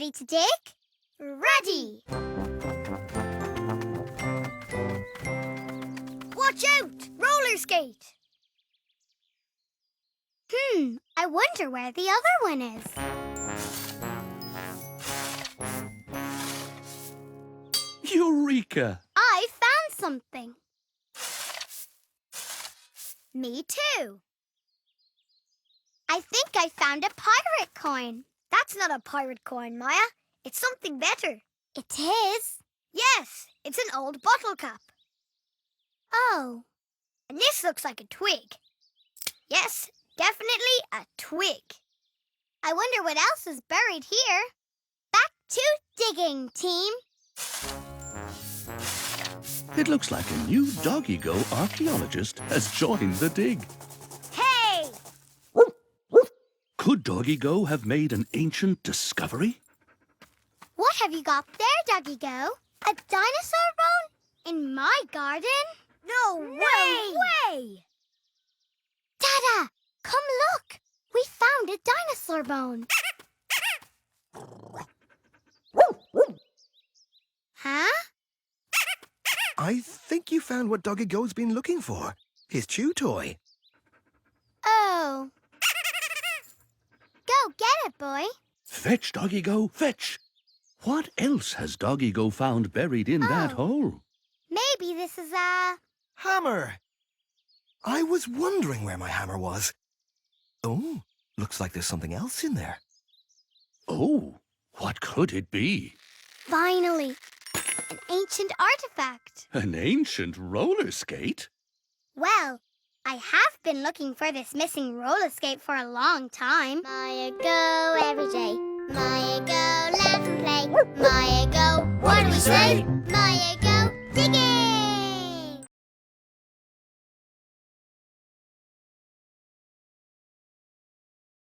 Ready to dig? Ready! Watch out! Roller skate! I wonder where the other one is. Eureka! I found something. Me too. I think I found a pirate coin. That's not a pirate coin, Maya. It's something better. It is? Yes, it's an old bottle cap. Oh. And this looks like a twig. Yes, definitely a twig. I wonder what else is buried here. Back to digging, team. It looks like a new Doggy Go archaeologist has joined the dig. Hey! Could Doggy Go have made an ancient discovery? What have you got there, Doggy Go? A dinosaur bone? In my garden? No way! Dada, come look! We found a dinosaur bone. Huh? I think you found what Doggy Go's been looking for. His chew toy. Oh. Go get it, boy. Fetch, Doggy Go, fetch! What else has Doggy Go found buried in that hole? Maybe this is a... Hammer! I was wondering where my hammer was. Oh, looks like there's something else in there. Oh, what could it be? Finally, an ancient artifact. An ancient roller skate? Well, I have been looking for this missing roller skate for a long time. Mya Go every day. Mya Go, laugh and play. Mya Go, what do we say? Mya